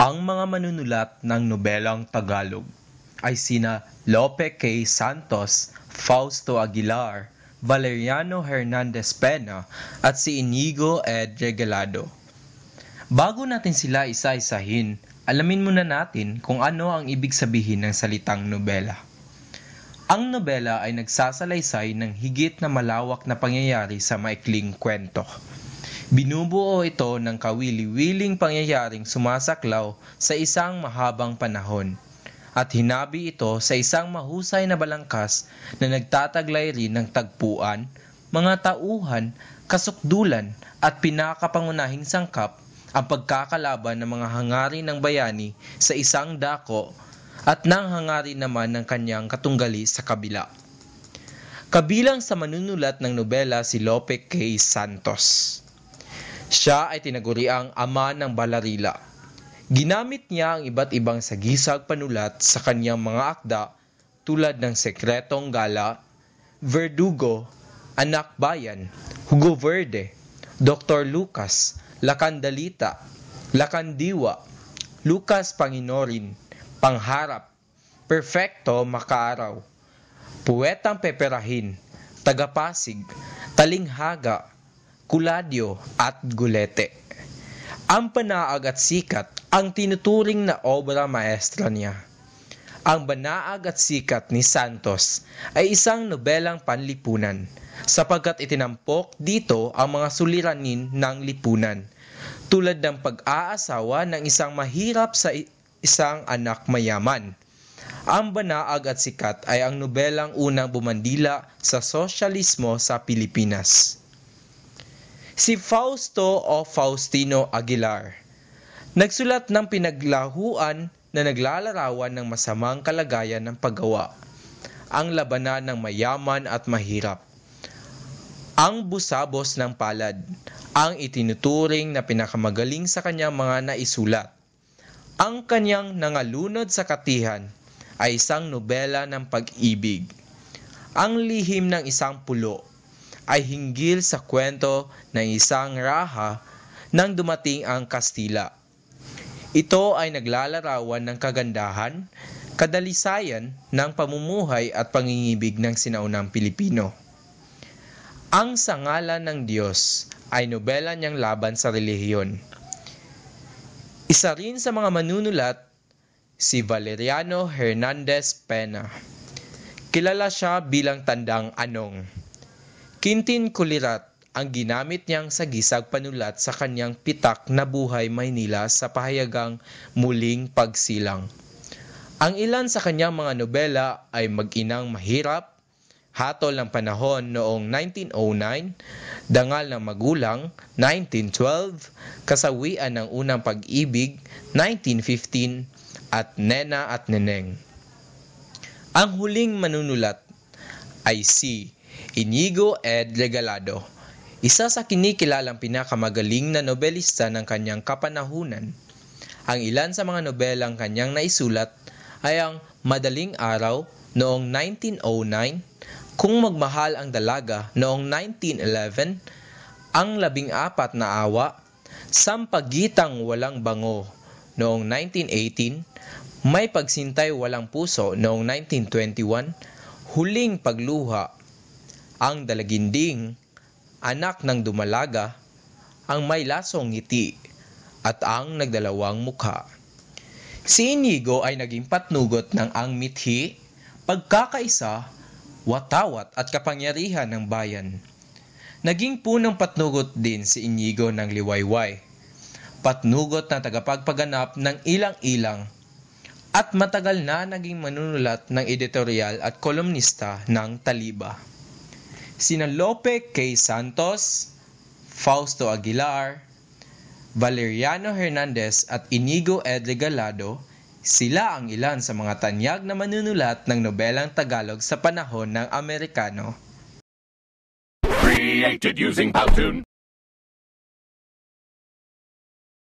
Ang mga manunulat ng nobelang Tagalog ay sina Lope K. Santos, Fausto Aguilar, Valeriano Hernandez Pena at si Inigo Ed. Regalado. Bago natin sila isa-isahin, alamin muna natin kung ano ang ibig sabihin ng salitang nobela. Ang nobela ay nagsasalaysay ng higit na malawak na pangyayari sa maikling kwento. Binubuo ito ng kawili-wiling pangyayaring sumasaklaw sa isang mahabang panahon at hinabi ito sa isang mahusay na balangkas na nagtataglay rin ng tagpuan, mga tauhan, kasukdulan at pinakapangunahing sangkap ang pagkakalaban ng mga hangarin ng bayani sa isang dako at ng hangarin naman ng kanyang katunggali sa kabila. Kabilang sa manunulat ng nobela si Lope K. Santos. Siya ay tinaguriang ama ng balarila. Ginamit niya ang iba't ibang sagisag panulat sa kanyang mga akda tulad ng Sekretong Gala, Verdugo, Anak Bayan, Hugo Verde, Dr. Lucas, Lakandalita, Lakandiwa, Lucas Panginorin, Pangharap, Perfecto Makaaraw, Puwetang Peperahin, Tagapasig, Talinghaga, Kuladyo at Gulete. Ang Banaag at Sikat ang tinuturing na obra maestra niya. Ang Banaag at Sikat ni Santos ay isang nobelang panlipunan sapagkat itinampok dito ang mga suliranin ng lipunan tulad ng pag-aasawa ng isang mahirap sa isang anak mayaman. Ang Banaag at Sikat ay ang nobelang unang bumandila sa sosyalismo sa Pilipinas. Si Fausto o Faustino Aguilar, nagsulat ng pinaglahuan na naglalarawan ng masamang kalagayan ng paggawa, ang labanan ng mayaman at mahirap, ang busabos ng palad, ang itinuturing na pinakamagaling sa kanyang mga naisulat. Ang kanyang Nangalunod sa Katihan ay isang nobela ng pag-ibig. Ang Lihim ng Isang Pulo ay hinggil sa kwento ng isang raha nang dumating ang Kastila. Ito ay naglalarawan ng kagandahan, kadalisayan ng pamumuhay at pangingibig ng sinaunang Pilipino. Ang Sangalan ng Diyos ay nobela niyang laban sa relihiyon. Isa rin sa mga manunulat, si Valeriano Hernandez Pena. Kilala siya bilang Tandang Anong. Kintin Kulirat ang ginamit niyang sagisag panulat sa kanyang pitak na Buhay Maynila sa pahayagang Muling Pagsilang. Ang ilan sa kanyang mga nobela ay Mag-inang Mahirap, Hatol ng Panahon noong 1909, Dangal ng Magulang 1912, Kasawian ng Unang Pag-ibig 1915, at Nena at Neneng. Ang huling manunulat ay si Inigo Ed. Regalado, isa sa kinikilalang pinakamagaling na nobelista ng kanyang kapanahunan. Ang ilan sa mga nobelang kanyang naisulat ay ang Madaling Araw noong 1909, Kung Magmahal ang Dalaga noong 1911, Ang 14 na Awa, Sampagitang Walang Bango noong 1918, May Pagsintay Walang Puso noong 1921, Huling Pagluha, Ang Dalaginding, Anak ng Dumalaga, Ang May Lasong Ngiti, at Ang Nagdalawang Mukha. Si Inigo ay naging patnugot ng ang mithi, pagkakaisa, watawat at kapangyarihan ng bayan. Naging punong patnugot din si Inigo ng Liwayway, patnugot na tagapagpaganap ng ilang-ilang, at matagal na naging manunulat ng editorial at kolumnista ng Taliba. Sina Lope K. Santos, Fausto Aguilar, Valeriano Hernandez at Inigo Ed. Regalado, sila ang ilan sa mga tanyag na manunulat ng nobelang Tagalog sa panahon ng Amerikano. Created using Powtoon.